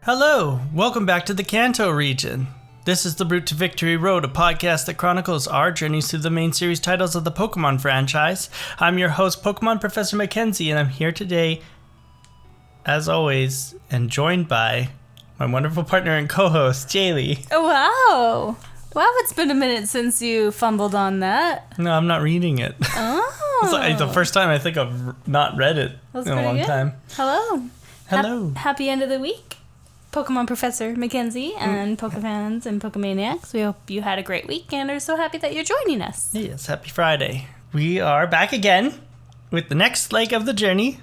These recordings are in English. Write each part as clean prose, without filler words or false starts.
Hello, welcome back to the Kanto region. This is the Route to Victory Road, a podcast that chronicles our journeys through the main series titles of the Pokemon franchise. I'm your host, Pokemon Professor Mackenzie, and I'm here today, as always, and joined by my wonderful partner and co-host, Jaylee. Oh, wow. Wow, it's been a minute since you fumbled on that. No, I'm not reading it. Oh. It's like the first time I think I've not read it in a long time. Hello. Hello. Happy end of the week, Pokemon Professor Mackenzie and Pokefans and Pokemaniacs. We hope you had a great week and are so happy that you're joining us. Yes, happy Friday. We are back again with the next leg of the journey.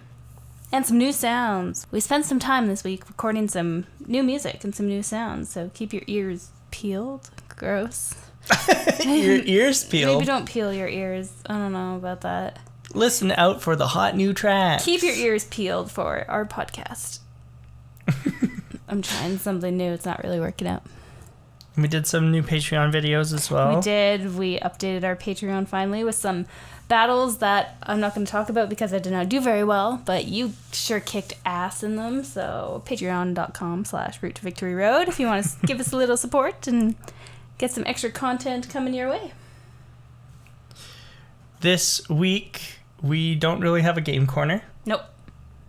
And some new sounds. We spent some time this week recording some new music and some new sounds, so keep your ears peeled. Gross. Your ears peeled? Maybe don't peel your ears. I don't know about that. Listen out for the hot new tracks. Keep your ears peeled for our podcast. I'm trying something new. It's not really working out. We did some new Patreon videos as well. We did. We updated our Patreon finally with some battles that I'm not going to talk about because I did not do very well, but you sure kicked ass in them. So patreon.com/Route to Victory Road if you want to give us a little support and get some extra content coming your way. This week, we don't really have a game corner. Nope.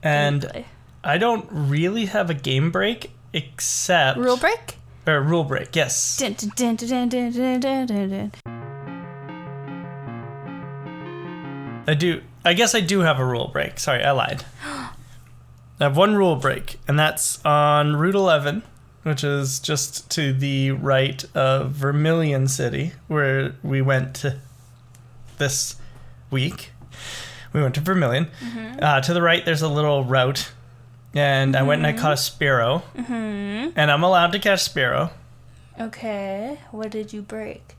And I don't really have a game break except... Rule break? Or rule break, yes. Dun, dun, dun, dun, dun, dun, dun, dun. I guess I do have a rule break. Sorry, I lied. I have one rule break, and that's on Route 11, which is just to the right of Vermilion City, where we went to this week. We went to Vermilion. Mm-hmm. To the right, there's a little route, and I went and I caught a Spearow, and I'm allowed to catch Spearow. Okay, what did you break?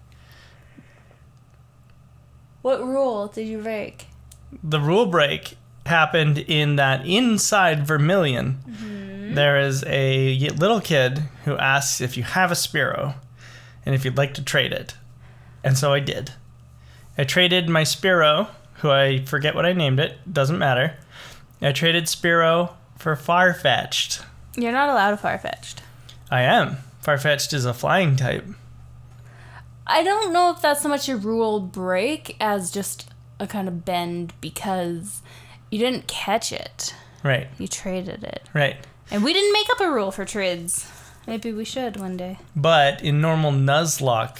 What rule did you break? The rule break happened in that inside Vermilion, there is a little kid who asks if you have a Spearow and if you'd like to trade it. And so I did. I traded my Spearow, who I forget what I named it, doesn't matter. I traded Spearow for Farfetch'd. You're not allowed a Farfetch'd. I am. Farfetch'd is a flying type. I don't know if that's so much a rule break as just a kind of bend because you didn't catch it. Right. You traded it. Right. And we didn't make up a rule for trades. Maybe we should one day. But in normal Nuzlocke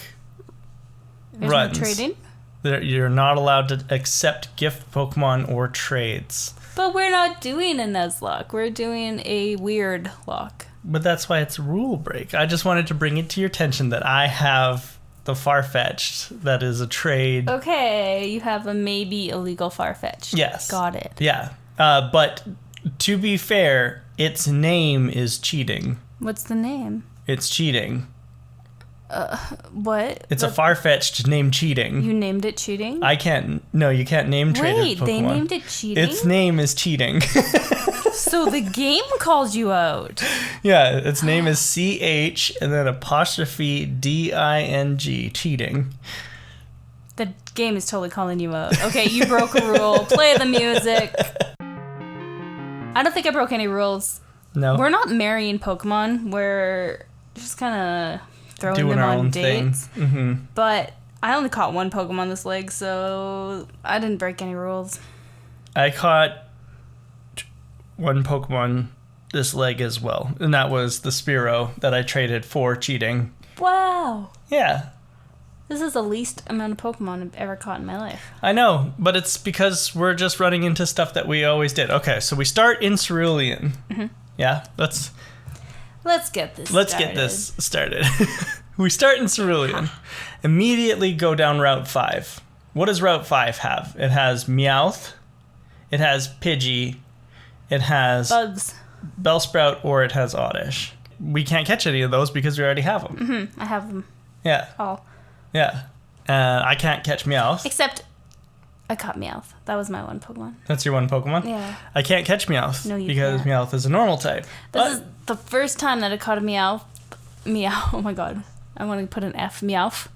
runs, no trading? You're not allowed to accept gift Pokemon or trades. But we're not doing a Nuzlocke. We're doing a weird lock. But that's why it's a rule break. I just wanted to bring it to your attention that I have the Farfetch'd that is a trade. Okay, you have a maybe illegal Farfetch'd. Yes. Got it. Yeah. But to be fair, its name is cheating. What's the name? It's cheating. What? It's a Farfetch'd named Cheating. You named it Cheating? I can't. No, you can't name trade Wait, Pokemon. they named it Cheating? Its name is Cheating. So the game called you out. Yeah, its name is CH and then apostrophe DING, Cheating. The game is totally calling you out. Okay, you broke a rule. Play the music. I don't think I broke any rules. No. We're not marrying Pokemon. We're just kind of throwing doing them our on own dates. thing. Mm-hmm. But I only caught one Pokemon this leg, so I didn't break any rules. I caught one Pokemon this leg as well, and that was the Spearow that I traded for Cheating. Wow. Yeah. This is the least amount of Pokemon I've ever caught in my life. I know, but it's because we're just running into stuff that we always did. Okay, so we start in Cerulean. Mm-hmm. Yeah, let's get this started. We start in Cerulean. Immediately go down Route 5. What does Route 5 have? It has Meowth. It has Pidgey. It has Bugs. Bellsprout, or it has Oddish. We can't catch any of those because we already have them. Mm-hmm. I have them. Yeah. All. Yeah. I can't catch Meowth. Except I caught Meowth. That was my one Pokemon. That's your one Pokemon? Yeah. I can't catch Meowth. No, you because can't. Meowth is a normal type. This is the first time that I caught a Meowth. Oh my god. I want to put an F. Meowth.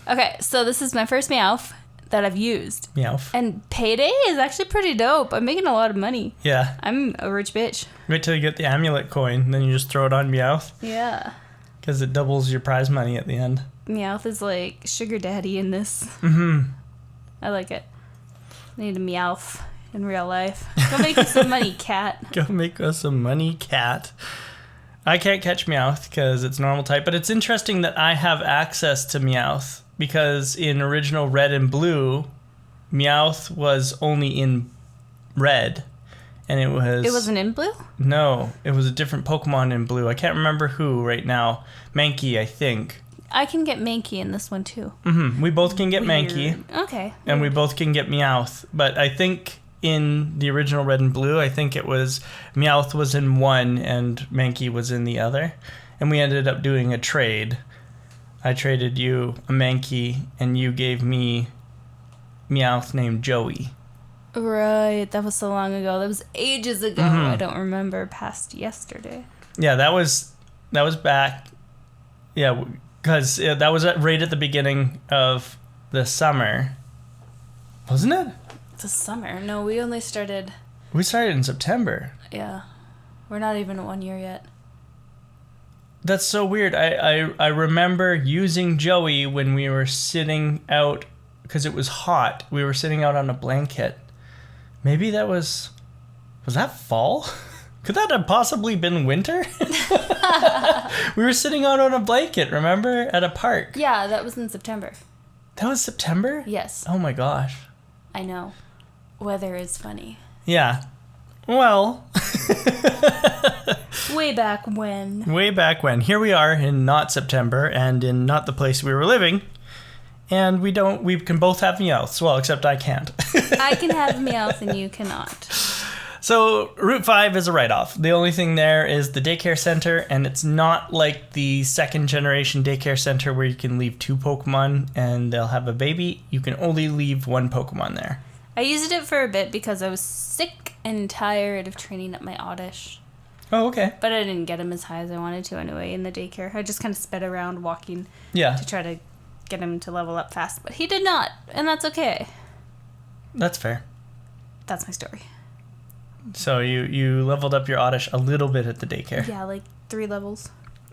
Okay, so this is my first Meowth that I've used. Meowth. And Payday is actually pretty dope. I'm making a lot of money. Yeah. I'm a rich bitch. Wait till you get the amulet coin, then you just throw it on Meowth. Yeah. Because it doubles your prize money at the end. Meowth is like sugar daddy in this. Mm-hmm. I like it. I need a Meowth in real life. Go make me some money, cat. Go make us some money, cat. I can't catch Meowth because it's normal type, but it's interesting that I have access to Meowth because in original Red and Blue, Meowth was only in Red, and it was... It wasn't in Blue? No, it was a different Pokemon in Blue. I can't remember who right now. Mankey, I think. I can get Mankey in this one, too. Mm-hmm. We both can get Weird. Mankey. Okay. And we both can get Meowth, but I think... In the original Red and Blue, I think it was Meowth was in one and Mankey was in the other. And we ended up doing a trade. I traded you a Mankey and you gave me Meowth named Joey. Right, that was so long ago. That was ages ago. Mm-hmm. I don't remember past yesterday. Yeah, that was back. Yeah, because that was right at the beginning of the summer. Wasn't it? It's a summer. No, we only started... We started in September. Yeah. We're not even at 1 year yet. That's so weird. I remember using Joey when we were sitting out, because it was hot. We were sitting out on a blanket. Maybe that was that fall? Could that have possibly been winter? We were sitting out on a blanket, remember? At a park. Yeah, that was in September. That was September? Yes. Oh my gosh. I know. Weather is funny. Yeah. Well. Way back when. Way back when. Here we are in not September and in not the place we were living. And we can both have Meowths. Well, except I can't. I can have Meowth and you cannot. So Route 5 is a write-off. The only thing there is the daycare center, and it's not like the second generation daycare center where you can leave 2 Pokemon and they'll have a baby. You can only leave 1 Pokemon there. I used it for a bit because I was sick and tired of training up my Oddish. Oh, okay. But I didn't get him as high as I wanted to anyway in the daycare. I just kind of sped around walking to try to get him to level up fast. But he did not, and that's okay. That's fair. That's my story. So you leveled up your Oddish a little bit at the daycare. Yeah, like 3 levels.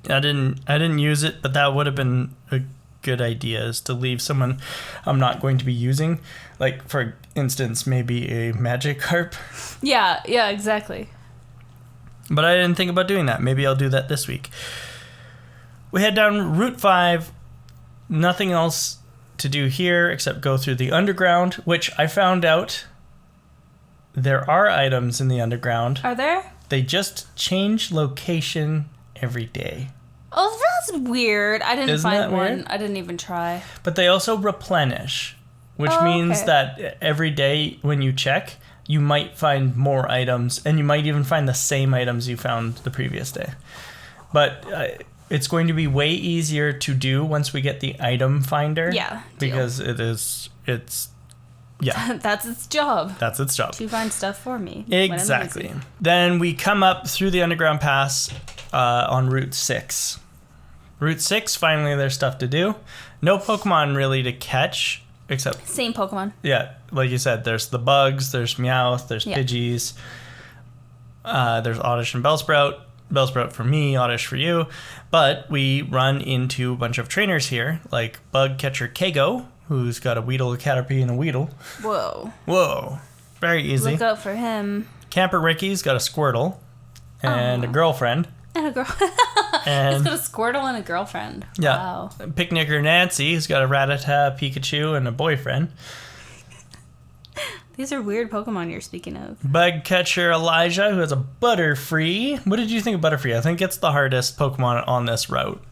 I didn't use it, but that would have been a good idea, is to leave someone I'm not going to be using. Like, for instance, maybe a Magikarp. Yeah, exactly. But I didn't think about doing that. Maybe I'll do that this week. We head down Route 5. Nothing else to do here except go through the underground, which I found out there are items in the underground. Are there? They just change location every day. Oh, that's weird. I didn't Isn't find that one. weird? I didn't even try. But they also replenish, which Oh, means okay. that every day when you check, you might find more items, and you might even find the same items you found the previous day. But it's going to be way easier to do once we get the item finder. Yeah, deal. Because yeah, That's its job. that's its job. To find stuff for me. when I'm Exactly. lazy. Then we come up through the underground pass on Route 6. Route 6, finally there's stuff to do. No Pokemon really to catch, except... Same Pokemon. Yeah, like you said, there's the bugs, there's Meowth, there's Pidgeys, there's Oddish and Bellsprout. Bellsprout for me, Oddish for you. But we run into a bunch of trainers here, like Bug Catcher Kago, who's got a Weedle, a Caterpie, and a Weedle. Whoa. Whoa. Very easy. Look out for him. Camper Ricky's got a Squirtle and a girlfriend. And a girl. And He's got a Squirtle and a girlfriend. yeah, Wow. Picnicker Nancy has got a Rattata, Pikachu, and a boyfriend. These are weird Pokemon you're speaking of. Bug Catcher Elijah, who has a Butterfree. What did you think of Butterfree? I think it's the hardest Pokemon on this route.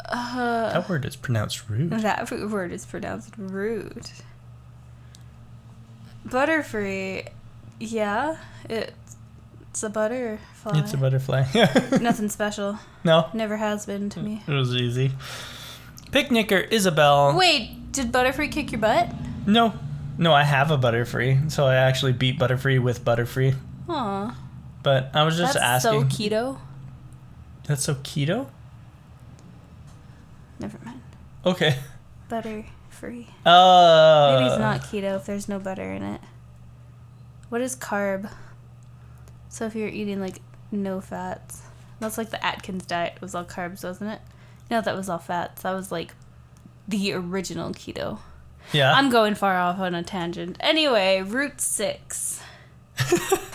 That word is pronounced root. That word is pronounced rude. Butterfree. Yeah, it's a butterfly. It's a butterfly. Nothing special. No, Never has been to me. it was easy. Picnicker Isabel. Wait, did Butterfree kick your butt? No, I have a Butterfree, so I actually beat Butterfree with Butterfree. Aw. But I was just That's asking. so keto. That's so keto? Never mind. Okay. Butterfree. free. Oh. Maybe it's not keto if there's no butter in it. What is carb? So if you're eating like no fats. That's like the Atkins diet. It was all carbs, wasn't it? No, that was all fats. That was like the original keto. Yeah. I'm going far off on a tangent. Anyway, Route 6.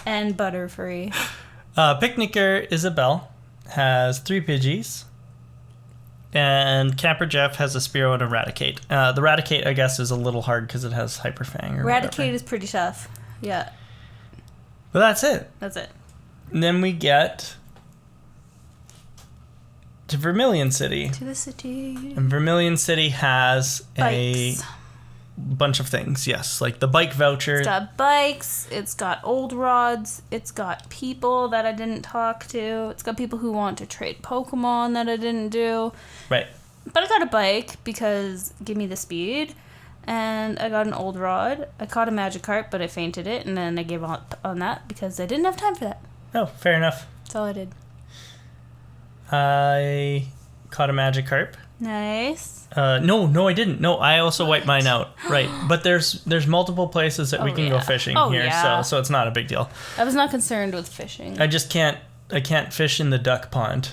And butter free. Picnicker Isabel has 3 Pidgeys. And Camper Jeff has a Spearow and a Raticate. The Raticate, I guess, is a little hard because it has Hyperfang or Raticate whatever. is pretty tough. Yeah. But that's it. That's it. And then we get to Vermilion City. To the city. And Vermilion City has Bikes. a bunch of things, yes. Like the bike voucher. It's got bikes. It's got old rods. It's got people that I didn't talk to. It's got people who want to trade Pokemon that I didn't do. Right. But I got a bike because give me the speed. And I got an old rod. I caught a Magikarp, but I fainted it. And then I gave up on that because I didn't have time for that. Oh, fair enough. That's all I did. I caught a Magikarp. Nice. No, I didn't. No, I also wiped mine out. Right. But there's multiple places that we can go fishing here, so it's not a big deal. I was not concerned with fishing. I can't fish in the duck pond.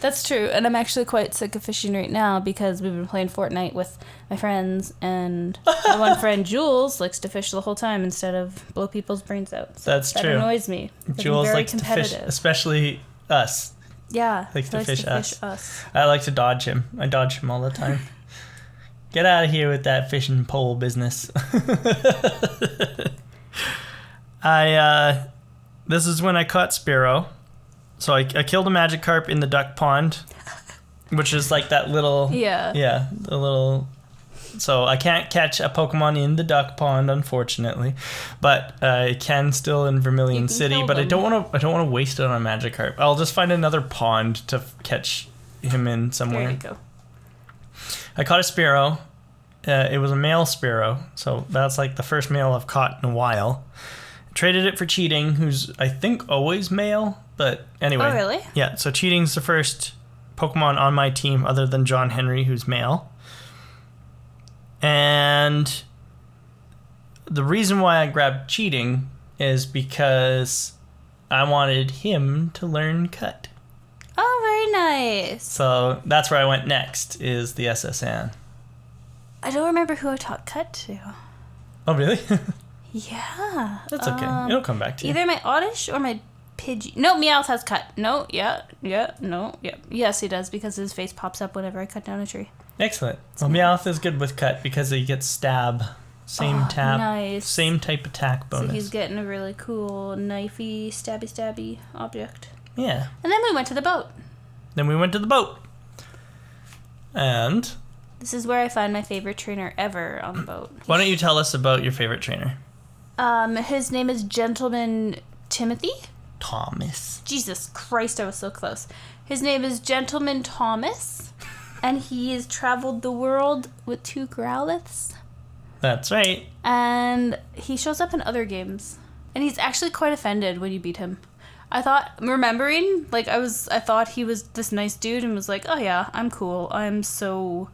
That's true, and I'm actually quite sick of fishing right now because we've been playing Fortnite with my friends, and my one friend Jules likes to fish the whole time instead of blow people's brains out. So That's that true. Annoys me. Jules very likes to fish, especially us. Yeah, Likes to fish us. us. I like to dodge him. I dodge him all the time. Get out of here with that fishing pole business. This is when I caught Spearow. So I killed a Magikarp in the duck pond, which is like that little... Yeah, the little... So I can't catch a Pokemon in the duck pond, unfortunately, but I can still in Vermilion City. But I don't want to waste it on a Magikarp. I'll just find another pond to catch him in somewhere. There you go. I caught a Spearow. It was a male Spearow, so that's like the first male I've caught in a while. Traded it for Cheating, who's I think always male, but anyway. Oh, really? Yeah, so Cheating's the first Pokemon on my team other than John Henry, who's male. And the reason why I grabbed Cheating is because I wanted him to learn Cut. Oh, very nice. So that's where I went next, is the SSN. I don't remember who I taught Cut to. Oh, really? Yeah. That's okay. It'll come back to you. Either my Oddish or my Pidgey. No, Meowth has Cut. No, yeah, no, yeah. Yes, he does because his face pops up whenever I cut down a tree. Excellent. Well, Meowth is good with Cut because he gets Stab. Same tap. Nice. Same type attack bonus. So he's getting a really cool knifey, stabby object. Yeah. And then we went to the boat. And This is where I find my favorite trainer ever on the boat. why don't you tell us about your favorite trainer? His name is Gentleman Timothy. Thomas. Jesus Christ, I was so close. His name is Gentleman Thomas, and he has traveled the world with 2 Growliths. That's right. And he shows up in other games. And he's actually quite offended when you beat him. I thought he was this nice dude and was like, oh yeah, I'm cool. I'm so...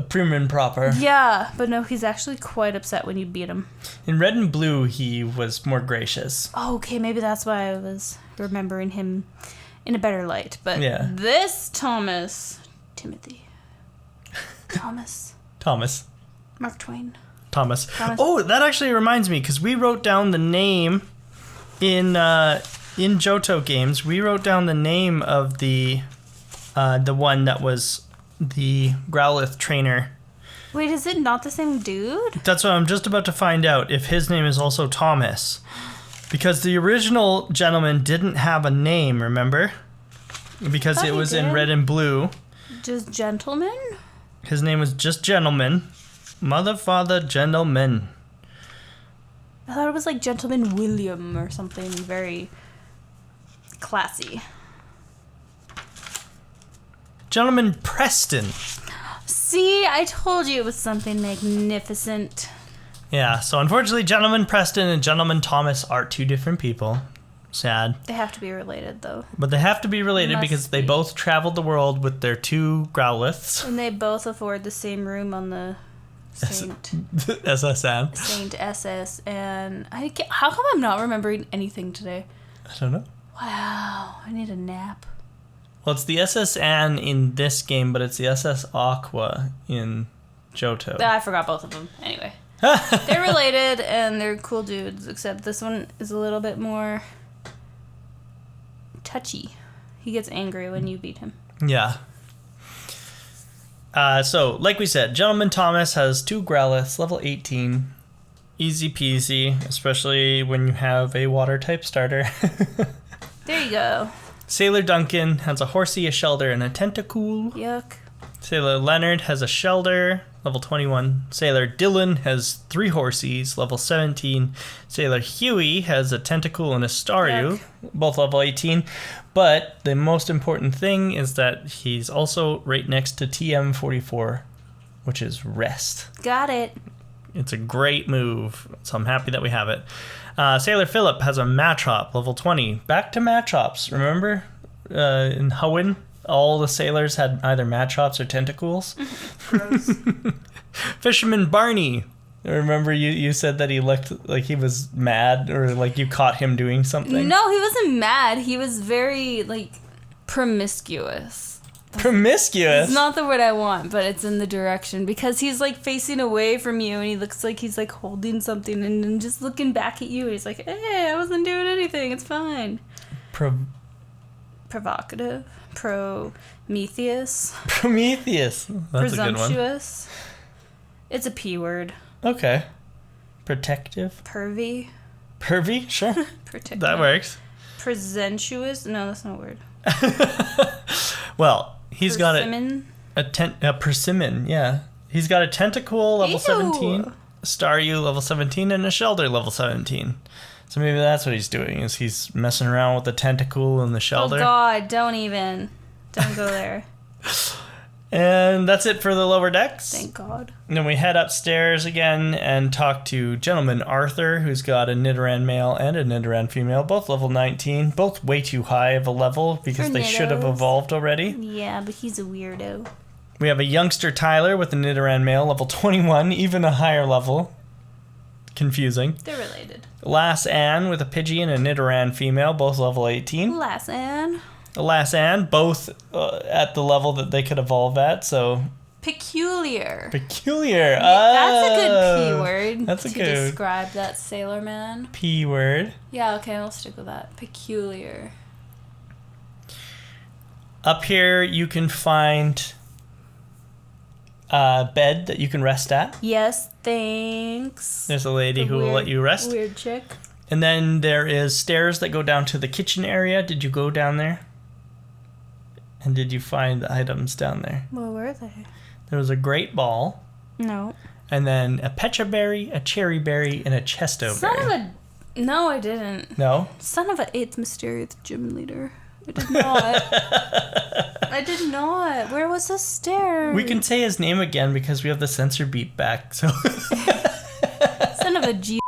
Prim and proper. Yeah, but no, he's actually quite upset when you beat him. In Red and Blue, he was more gracious. Oh, okay, maybe that's why I was remembering him in a better light. But yeah. This Timothy. Thomas. Mark Twain. Thomas. Oh, that actually reminds me, because we wrote down the name in Johto games. We wrote down the name of the one that was the Growlithe trainer. Wait, is it not the same dude? That's what I'm just about to find out, if his name is also Thomas. Because the original gentleman didn't have a name, remember? Because it was in Red and Blue. Just Gentleman? His name was just Gentleman. Mother, father, gentleman. I thought it was like Gentleman William or something very classy. Gentleman Preston. See, I told you it was something magnificent. Yeah, so unfortunately, Gentleman Preston and Gentleman Thomas are 2 different people. Sad. They have to be related, though. But they have to be related Must because they be. both traveled the world with their 2 Growliths. And they both afford the same room on the Saint SSN. Saint SS. And how come I'm not remembering anything today? I don't know. Wow, I need a nap. Well, it's the SS Anne in this game, but it's the SS Aqua in Johto. I forgot both of them. Anyway. They're related and they're cool dudes, except this one is a little bit more touchy. He gets angry when you beat him. Yeah. So, like we said, Gentleman Thomas has 2 Growliths, level 18. Easy peasy, especially when you have a water-type starter. There you go. Sailor Duncan has a Horsey, a Shelder, and a Tentacool. Yuck. Sailor Leonard has a Shelder, level 21. Sailor Dylan has 3 Horsies, level 17. Sailor Huey has a Tentacool and a Staryu, both level 18. But the most important thing is that he's also right next to TM44, which is Rest. Got it. It's a great move, so I'm happy that we have it. Sailor Phillip has a Machop, level 20. Back to Machops, remember? In Hoenn, all the sailors had either Machops or Tentacools. Gross. Fisherman Barney. Remember you said that he looked like he was mad, or like you caught him doing something? No, he wasn't mad. He was very, promiscuous. Promiscuous? It's not the word I want, but it's in the direction. Because he's, facing away from you, and he looks like he's, holding something and then just looking back at you. And he's like, hey, I wasn't doing anything. It's fine. Provocative. Prometheus. Prometheus. That's a good one. Presumptuous. It's a P word. Okay. Protective. Pervy. Pervy? Sure. Protective. That works. Presentuous? No, that's not a word. Well, he's got Persimmon? a persimmon, yeah. He's got a Tentacool, level Ew. 17, a Staryu, level 17, and a Shelder, level 17. So maybe that's what he's doing, is he's messing around with the Tentacool and the Shelder. Oh God, don't go there. And that's it for the lower decks. Thank God. And then we head upstairs again and talk to Gentleman Arthur, who's got a Nidoran male and a Nidoran female, both level 19, both way too high of a level because For they should have Nidos. evolved already. Yeah, but he's a weirdo. We have a youngster Tyler with a Nidoran male, level 21, even a higher level. Confusing. They're related. Lass Ann with a Pidgey and a Nidoran female, both level 18. Lass Ann. Lass Ann, both at the level that they could evolve at, so... Peculiar. Peculiar. That's a good P word That's a to good describe that sailor man. P word. Yeah, okay, I'll stick with that. Peculiar. Up here, you can find a bed that you can rest at. Yes, thanks. There's a lady who will let you rest. Weird chick. And then there is stairs that go down to the kitchen area. Did you go down there? And did you find the items down there? What were they? There was a great ball. No. And then a Pecha berry, a cherry berry, and a Chesto Son berry. of a... No, I didn't. No? Son of a 8th mysterious gym leader. I did not. I did not. Where was the stairs? We can say his name again because we have the censor beat back. So. Son of a G...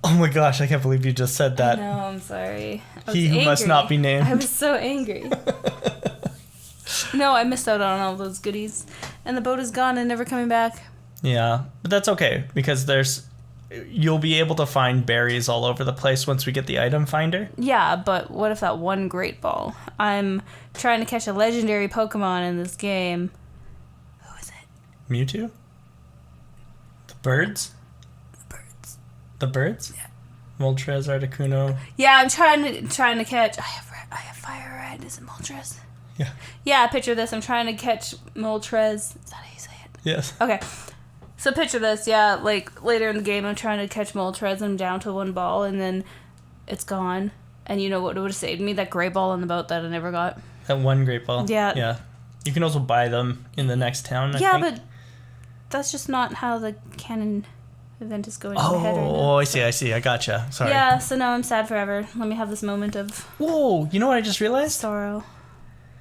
Oh my gosh, I can't believe you just said that. No, I'm sorry. I was He who must angry. not be named. I was so angry. No, I missed out on all those goodies. And the boat is gone and never coming back. Yeah, but that's okay because you'll be able to find berries all over the place once we get the item finder. Yeah, but what if that one great ball? I'm trying to catch a legendary Pokemon in this game. Who is it? Mewtwo? The birds? The birds? Yeah. Moltres, Articuno. Yeah, I'm trying to catch. I have Fire Red. Is it Moltres? Yeah. Yeah, picture this. I'm trying to catch Moltres. Is that how you say it? Yes. Okay. So picture this. Yeah, later in the game, I'm trying to catch Moltres. I'm down to one ball, and then it's gone. And you know what would have saved me? That gray ball in the boat that I never got. That one great ball. Yeah. Yeah. You can also buy them in the next town, I think. But that's just not how the canon event is going in my head right now. Oh, I see. I gotcha. Sorry. Yeah, so now I'm sad forever. Let me have this moment of Whoa, you know what I just realized? sorrow.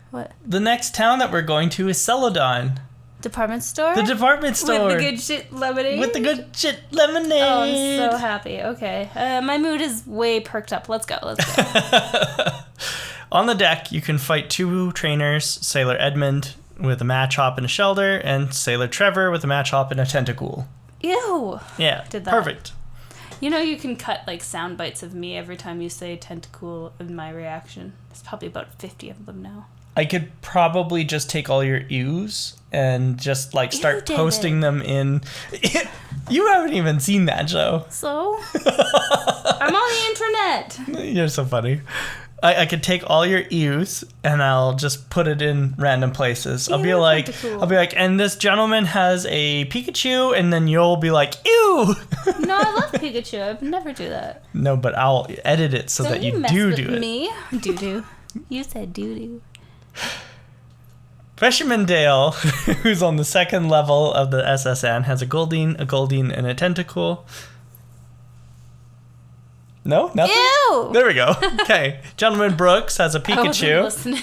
What? The next town that we're going to is Celadon. Department store? The department store. With the good shit lemonade? With the good shit lemonade. Oh, I'm so happy. Okay. My mood is way perked up. Let's go. On the deck, you can fight 2 trainers, Sailor Edmund with a match hop and a shelter, and Sailor Trevor with a match hop and a tentacool. Ew. Yeah, Did that. Perfect. You know you can cut like sound bites of me every time you say tentacool in my reaction. There's probably about 50 of them now. I could probably just take all your ews and just like start posting them in. You haven't even seen that show. So? I'm on the internet. You're so funny. I could take all your ews and I'll just put it in random places. I'll be like, and this gentleman has a Pikachu, and then you'll be like, ew. No, I love Pikachu. I'd never do that. No, but I'll edit it so that you do it. Me? Doo-doo. You said doo-doo. Fisherman Dale, who's on the 2nd level of the SSN, has a Goldeen, and a Tentacool. No? Nothing? Ew! There we go. Okay. Gentleman Brooks has a I wasn't Pikachu. listening.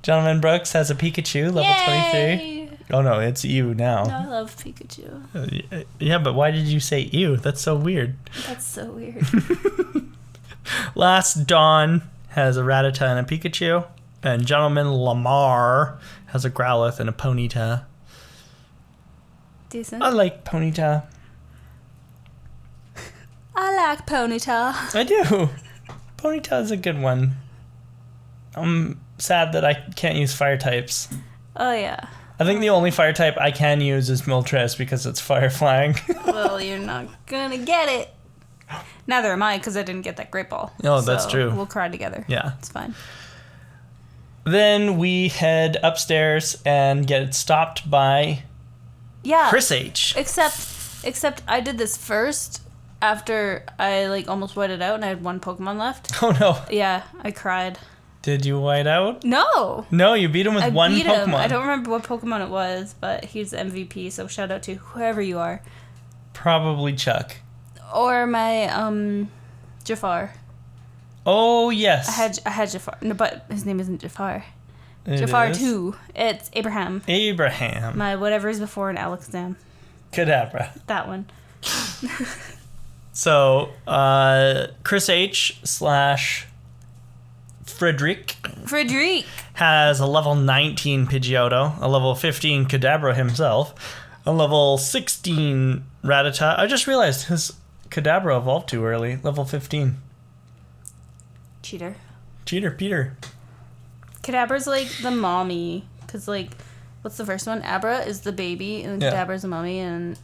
Gentleman Brooks has a Pikachu, level Yay! 23. Oh no, it's you now. No, I love Pikachu. Yeah, but why did you say ew? That's so weird. That's so weird. Last Dawn has a Rattata and a Pikachu. And Gentleman Lamar has a Growlithe and a Ponyta. Decent. I like Ponyta. I like Ponyta. I do. Ponyta is a good one. I'm sad that I can't use fire types. Oh, yeah. I think the only fire type I can use is Moltres because it's fire flying. Well, you're not gonna get it. Neither am I, because I didn't get that great ball. Oh, that's true. We'll cry together. Yeah. It's fine. Then we head upstairs and get stopped by Chris H. Except I did this first after I like almost whited out and I had 1 Pokemon left. Oh no. Yeah, I cried. Did you white out? No. No, you beat him with one Pokemon. I don't remember what Pokemon it was, but he's the MVP, so shout out to whoever you are. Probably Chuck. Or my Jafar. Oh yes. I had Jafar. No, but his name isn't Jafar. It Jafar is? 2. It's Abraham. Abraham. My whatever is before an Alakazam. Kadabra. That one. So, Chris H / Frederick has a level 19 Pidgeotto, a level 15 Kadabra himself, a level 16 Rattata. I just realized his Kadabra evolved too early, level 15. Cheater. Peter. Kadabra's like the mommy, because like, what's the first one? Abra is the baby, and Kadabra's the mommy, and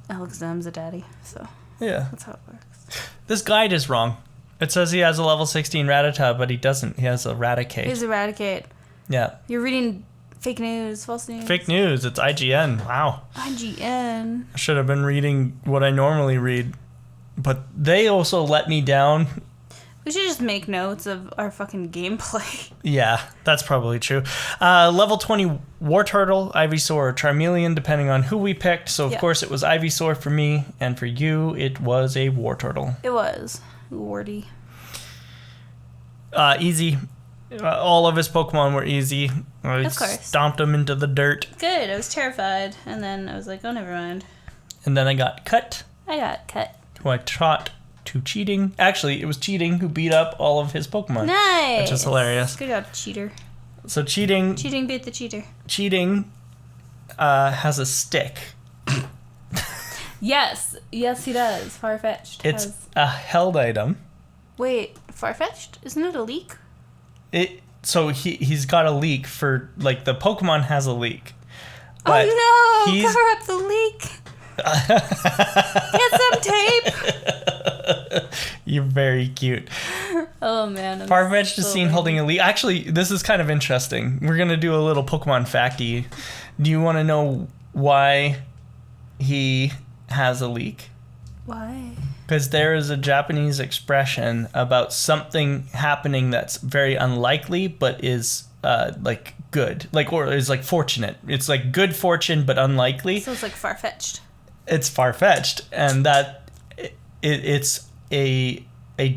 Alakazam's the daddy. So yeah, that's how it works. This guide is wrong. It says he has a level 16 Rattata, but he doesn't. He has Eradicate. He's Eradicate. Yeah. You're reading fake news, false news. Fake news. It's IGN. Wow. IGN. I should have been reading what I normally read, but they also let me down. We should just make notes of our fucking gameplay. Yeah, that's probably true. Level 20 Wartortle, Ivysaur, or Charmeleon, depending on who we picked. So, of course, it was Ivysaur for me, and for you, it was a Wartortle. It was. Warty. Easy. All of his Pokemon were easy. I Of course. stomped them into the dirt. Good. I was terrified. And then I was like, oh, never mind. And then I got Cut, I got cut. who I taught to Cheating. Actually, it was Cheating who beat up all of his Pokemon. Nice. Which is hilarious. Good job, cheater. So Cheating Beat the cheater. Has a stick. Yes, he does. Farfetch'd. It's a held item. Wait, Farfetch'd? Isn't it a leak? So he's got a leak for, like, the Pokemon has a leak. But oh no! Cover up the leak. Get some tape. You're very cute. Oh man. Farfetch'd is seen holding a leak. Actually, this is kind of interesting. We're gonna do a little Pokemon facty. Do you want to know why he has a leak? Why? Because there is a Japanese expression about something happening that's very unlikely, but is like good, like, or is like fortunate. It's like good fortune, but unlikely. So it's like far-fetched. It's far-fetched, and that it's a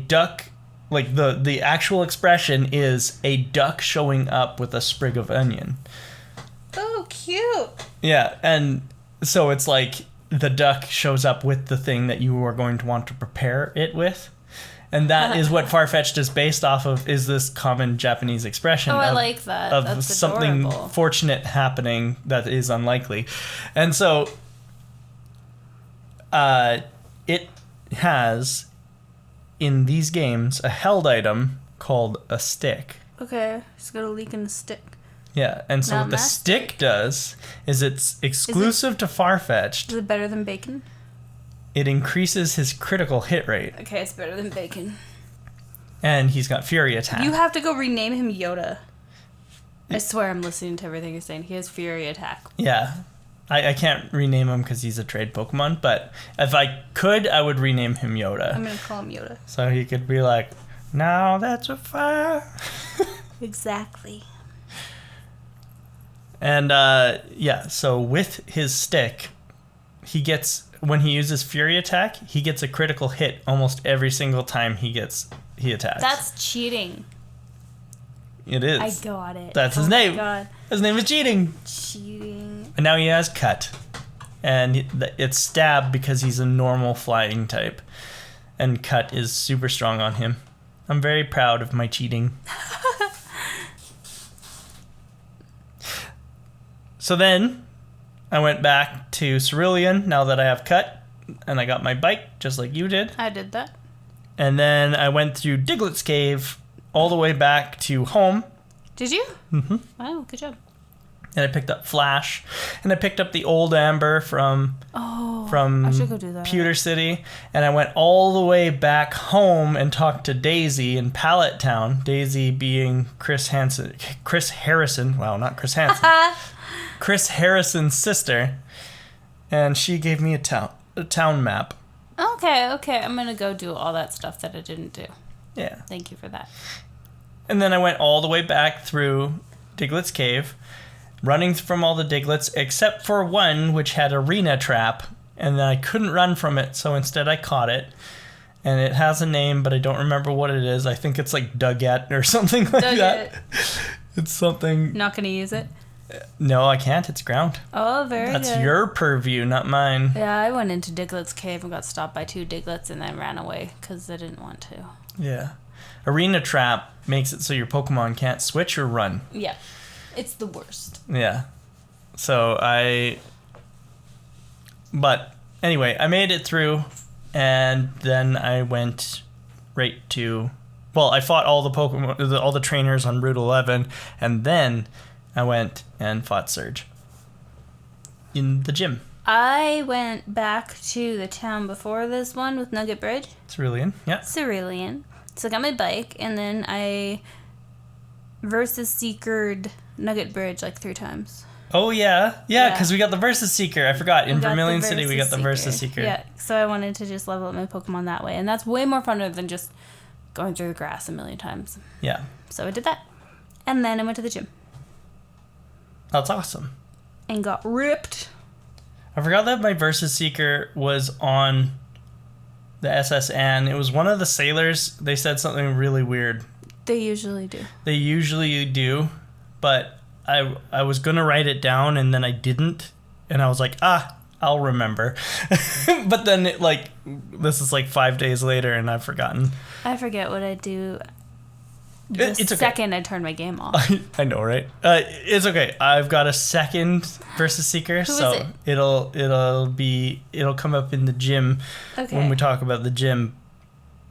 duck. Like the actual expression is a duck showing up with a sprig of onion. Oh, cute. Yeah, and so it's like the duck shows up with the thing that you are going to want to prepare it with. And that is what Farfetched is based off of, is this common Japanese expression. Oh, I like that. Of That's something adorable. fortunate happening that is unlikely. And so it has, in these games, a held item called a stick. Okay, it's got a leak in the stick. Yeah, and so Not what the stick does is it's exclusive to Farfetched. Is it better than bacon? It increases his critical hit rate. Okay, it's better than bacon. And he's got Fury Attack. You have to go rename him Yoda. I swear I'm listening to everything you're saying. He has Fury Attack. Yeah. I can't rename him because he's a trade Pokemon, but if I could, I would rename him Yoda. I'm going to call him Yoda. So he could be like, now that's a fire. Exactly. And yeah, so with his stick, he gets, when he uses Fury Attack, he gets a critical hit almost every single time he attacks. That's cheating. It is. I got it. That's his name. Oh my God. His name is Cheating. Cheating. And now he has Cut. And it's Stab because he's a normal flying type. And Cut is super strong on him. I'm very proud of my Cheating. So then, I went back to Cerulean now that I have Cut. And I got my bike, just like you did. I did that. And then I went through Diglett's Cave all the way back to home. Did you? Mm-hmm. Wow, good job. And I picked up Flash. And I picked up the old Amber from I should go do that. Pewter City. And I went all the way back home and talked to Daisy in Pallet Town. Daisy being Chris Harrison. Wow, not Chris Hansen. Chris Harrison's sister. And she gave me a town map. Okay. I'm going to go do all that stuff that I didn't do. Yeah. Thank you for that. And then I went all the way back through Diglett's Cave, running from all the Diglets, except for one which had Arena Trap, and then I couldn't run from it, so instead I caught it. And it has a name, but I don't remember what it is. I think it's like Duggette or something like that. It's something... Not going to use it? No, I can't. It's ground. Oh, very good. That's your purview, not mine. Yeah, I went into Diglett's Cave and got stopped by 2 Diglets and then ran away because I didn't want to. Yeah. Arena Trap makes it so your Pokemon can't switch or run. Yeah. It's the worst. Yeah. So But anyway, I made it through, and then I went right to... Well, I fought all the Pokemon, all the trainers on Route 11, and then I went and fought Surge in the gym. I went back to the town before this one with Nugget Bridge. Cerulean, yeah. Cerulean. So I got my bike, and then I versus Seekered Nugget Bridge like 3 times. Oh, yeah. Yeah, because we got the Versus Seeker. I forgot. In Vermilion City, we got the Versus Seeker. Yeah, so I wanted to just level up my Pokemon that way. And that's way more fun than just going through the grass a million times. Yeah. So I did that. And then I went to the gym. That's awesome. And got ripped. I forgot that my Versus Seeker was on the SSN. It was one of the sailors. They said something really weird. They usually do. They usually do, but I was going to write it down and then I didn't. And I was like, I'll remember. But then this is like 5 days later and I've forgotten. I forget what I do It's okay. second I turn my game off. I know, right? It's okay. I've got a second Versus Seeker, so is it? it'll come up in the gym when we talk about the gym.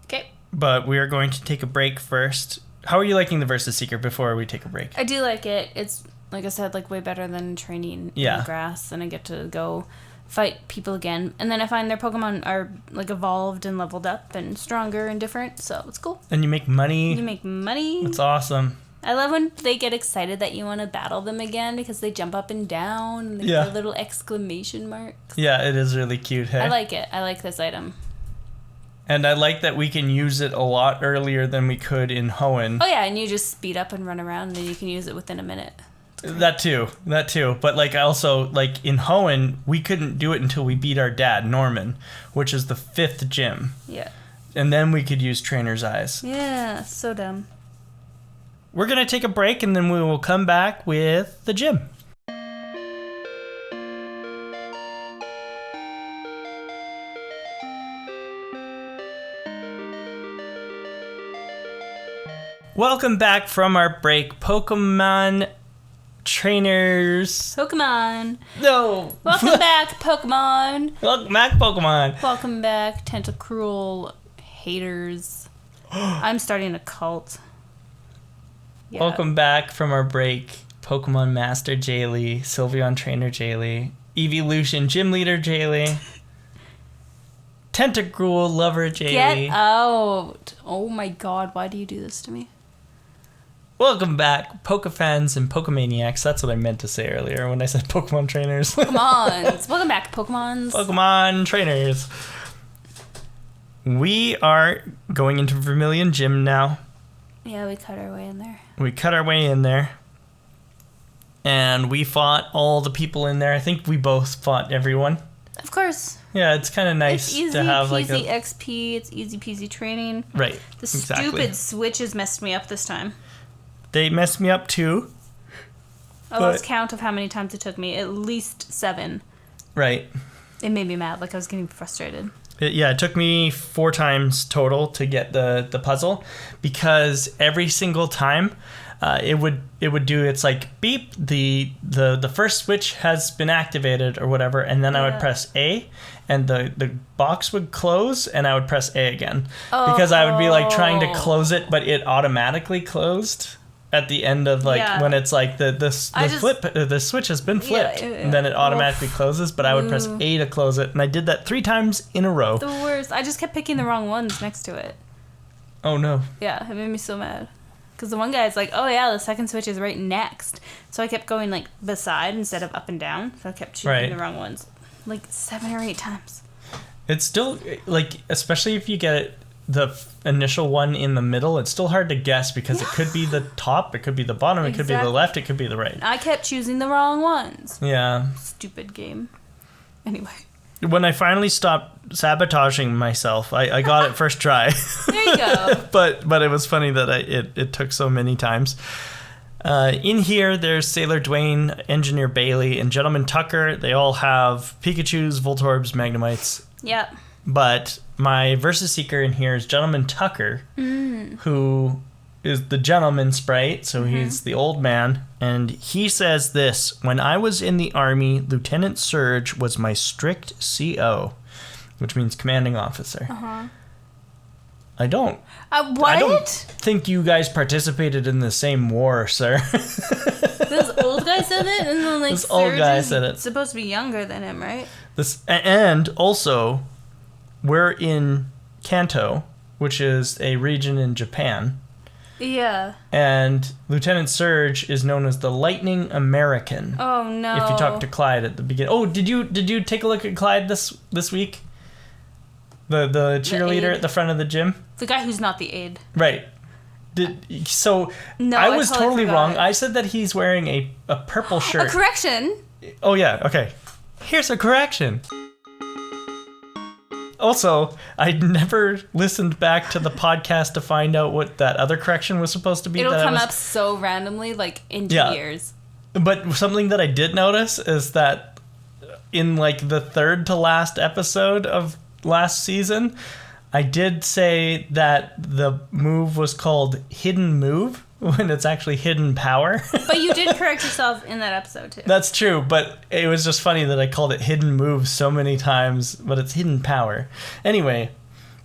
Okay. But we are going to take a break first. How are you liking the Versus Seeker before we take a break? I do like it. It's, like I said, like way better than training in the grass, and I get to go fight people again. And then I find their Pokemon are like evolved and leveled up and stronger and different, so it's cool. And you make money. It's awesome. I love when they get excited that you want to battle them again because they jump up and down and they get their little exclamation marks. Yeah, it is really cute, hey? I like it. I like this item. And I like that we can use it a lot earlier than we could in Hoenn. Oh yeah, and you just speed up and run around and you can use it within a minute. That too. But also in Hoenn, we couldn't do it until we beat our dad, Norman, which is the 5th gym. Yeah. And then we could use Trainer's Eyes. Yeah, so dumb. We're going to take a break and then we will come back with the gym. Welcome back from our break, Pokemon trainers. Pokemon. No. Welcome back, Pokemon. Welcome back, Pokemon. Welcome back, Tentacruel haters. I'm starting a cult. Yeah. Welcome back from our break, Pokemon Master Jaylee, Sylveon Trainer Jaylee, Evolution Gym Leader Jaylee, Tentacruel Lover Jaylee. Get out. Oh my god, why do you do this to me? Welcome back, Pokefans and Pokemaniacs. That's what I meant to say earlier when I said Pokemon trainers. Pokemons. Welcome back, Pokemons. Pokemon trainers. We are going into Vermilion Gym now. Yeah, we cut our way in there. We cut our way in there. And we fought all the people in there. I think we both fought everyone. Of course. Yeah, it's kind of nice it's easy to have peasy like a XP. It's easy peasy training. Right. The exactly. stupid switches messed me up this time. They messed me up too. I lost count of how many times it took me. At least 7. Right. It made me mad. Like I was getting frustrated. It took me 4 times total to get the puzzle, because every single time it would do, it's like beep, the first switch has been activated or whatever, and then I would press A and the box would close and I would press A again, because I would be like trying to close it, but it automatically closed at the end of when it's like the switch has been flipped, and then it automatically closes, but I would press A to close it, and I did that 3 times in a row. The worst. I just kept picking the wrong ones next to it. Oh no. Yeah, it made me so mad. Because the one guy's like, oh yeah, the second switch is right next. So I kept going like beside instead of up and down. So I kept choosing the wrong ones. Like 7 or 8 times. It's still, like, especially if you get the initial one in the middle, it's still hard to guess, because it could be the top, it could be the bottom, it could be the left, it could be the right. I kept choosing the wrong ones. Yeah. Stupid game. Anyway. When I finally stopped sabotaging myself, I got it first try. There you go. but it was funny that it took so many times. In here, there's Sailor Dwayne, Engineer Bailey, and Gentleman Tucker. They all have Pikachus, Voltorbs, Magnemites. Yep. But my Versus Seeker in here is Gentleman Tucker, who is the gentleman sprite, so he's the old man. And he says this: when I was in the Army, Lieutenant Surge was my strict CO, which means commanding officer. I don't. What? I don't think you guys participated in the same war, sir. This old guy said it, and then like this old guy said it. Supposed to be younger than him, right? And also, we're in Kanto, which is a region in Japan. Yeah. And Lieutenant Surge is known as the Lightning American. Oh no. If you talk to Clyde at the beginning. Oh, did you take a look at Clyde this week? The cheerleader at the front of the gym? The guy who's not the aide. Right. No, I was totally forgot. wrong. I said that he's wearing a purple shirt. A correction. Oh yeah, okay. Here's a correction. Also, I never listened back to the podcast to find out what that other correction was supposed to be. It'll come up so randomly, like in years. But something that I did notice is that in like the 3rd to last episode of last season, I did say that the move was called Hidden Move when it's actually Hidden Power. But you did correct yourself in that episode too. That's true, but it was just funny that I called it Hidden Move so many times, but it's Hidden Power. Anyway,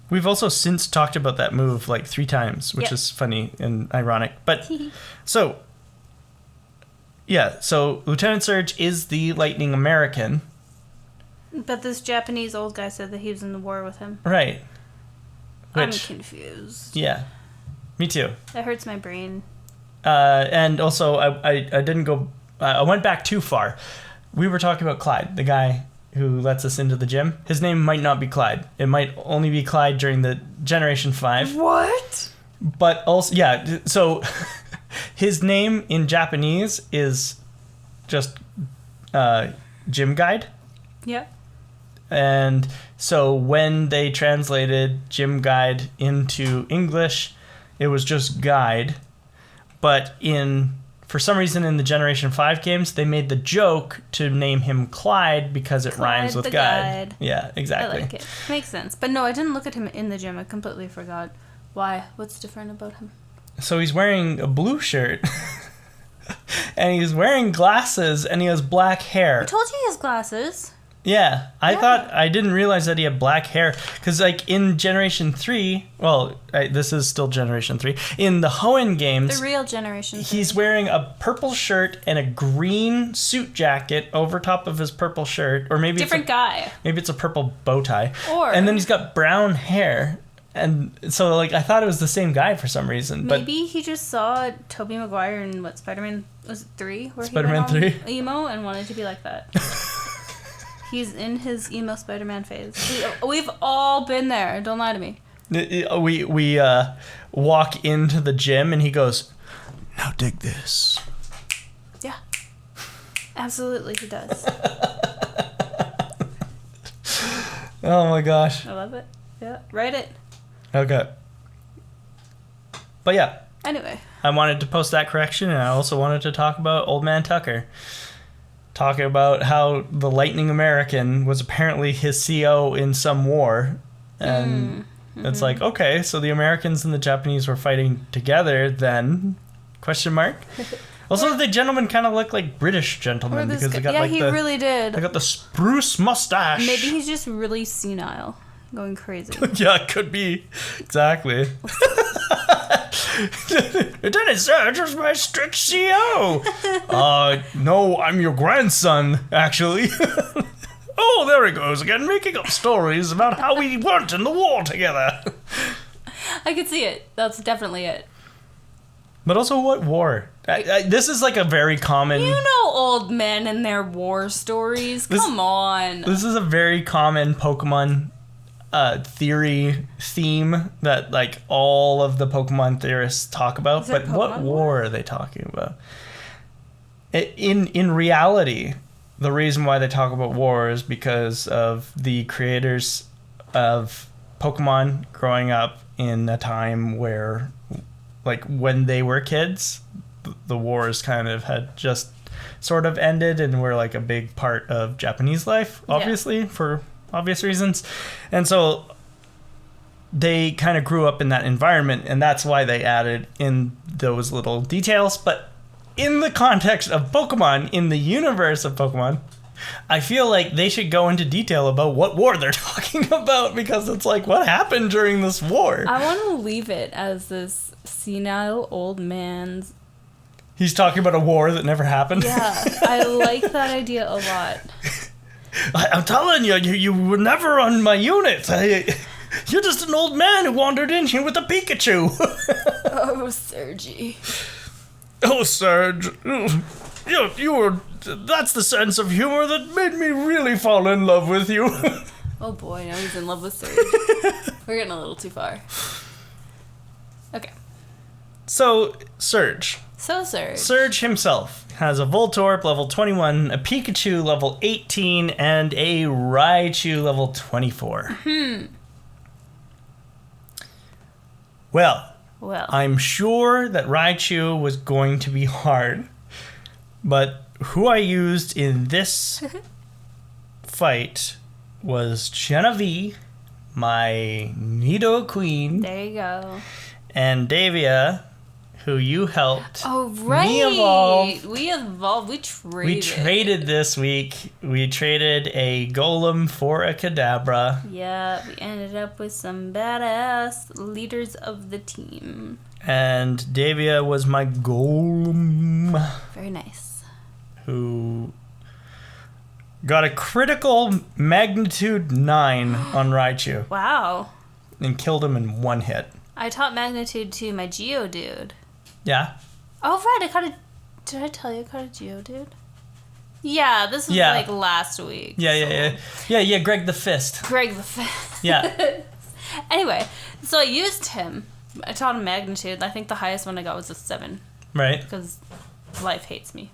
we've also since talked about that move like 3 times, which is funny and ironic. But so Lieutenant Surge is the Lightning American. But this Japanese old guy said that he was in the war with him. Right. I'm confused. Yeah. Me too. That hurts my brain. And also, I didn't go... I went back too far. We were talking about Clyde, the guy who lets us into the gym. His name might not be Clyde. It might only be Clyde during the Generation 5. What? But also... Yeah, so his name in Japanese is just Gym Guide. Yeah. And so when they translated Gym Guide into English, it was just Guide. But for some reason in the Generation 5 games, they made the joke to name him Clyde because it rhymes with guide. Yeah, exactly. I like it. Makes sense. But no, I didn't look at him in the gym. I completely forgot. Why? What's different about him? So he's wearing a blue shirt. And he's wearing glasses, and he has black hair. I told you he has glasses. Yeah, I didn't realize that he had black hair. Because, like, in Generation 3, this is still Generation 3, in the Hoenn games... The real Generation 3. He's wearing a purple shirt and a green suit jacket over top of his purple shirt. Or maybe Different guy. Maybe it's a purple bow tie. And then he's got brown hair. And so, like, I thought it was the same guy for some reason. Maybe he just saw Tobey Maguire in, Spider-Man, was it 3? Where Spider-Man he went 3? Emo and wanted to be like that. He's in his emo Spider-Man phase. We've all been there. Don't lie to me. We walk into the gym, and he goes, "Now dig this." Yeah. Absolutely, he does. Oh, my gosh. I love it. Yeah, write it. Okay. But yeah. Anyway. I wanted to post that correction, and I also wanted to talk about Old Man Tucker. Talking about how the Lightning American was apparently his CO in some war. And it's like, okay, so the Americans and the Japanese were fighting together then? Question mark. Also, the gentlemen kind of look like British gentlemen because they got he really did. They got the spruce mustache. Maybe he's just really senile. Going crazy. Yeah, it could be. Exactly. Lieutenant Surge was my strict CO. No, I'm your grandson, actually. Oh, there he goes again, making up stories about how we weren't in the war together. I could see it. That's definitely it. But also, what war? This is like a very common... You know old men and their war stories. Come on. This is a very common Pokemon theory theme that like all of the Pokemon theorists talk about. But what war are they talking about? In reality, the reason why they talk about war is because of the creators of Pokemon growing up in a time where, like, when they were kids, the wars kind of had just sort of ended and were like a big part of Japanese life, obviously, for obvious reasons. And so they kind of grew up in that environment, and that's why they added in those little details. But in the context of Pokemon, in the universe of Pokemon, I feel like they should go into detail about what war they're talking about, because it's like, what happened during this war? I want to leave it as this senile old man's... He's talking about a war that never happened? Yeah, I like that idea a lot. I'm telling you, you were never on my unit. You're just an old man who wandered in here with a Pikachu. Oh, Sergi. Oh, Serge. You were... That's the sense of humor that made me really fall in love with you. Oh boy, now he's in love with Serge. We're getting a little too far. Okay. So, Serge. Serge himself has a Voltorb level 21, a Pikachu level 18, and a Raichu level 24. Well, I'm sure that Raichu was going to be hard, but who I used in this fight was Genevieve, my Nidoqueen. There you go. And Davia, who you helped. Oh, right. Me evolve. We evolved. We traded. We traded this week. We traded a Golem for a Kadabra. Yeah, we ended up with some badass leaders of the team. And Davia was my Golem. Very nice. Who got a critical magnitude 9 on Raichu. Wow. And killed him in one hit. I taught magnitude to my Geodude. Yeah? Oh, right. Did I tell you I caught a Geodude? Yeah, this was like last week. Yeah, Greg the Fist. Yeah. Anyway, so I used him. I taught him magnitude. I think the highest one I got was a 7. Right. Because life hates me.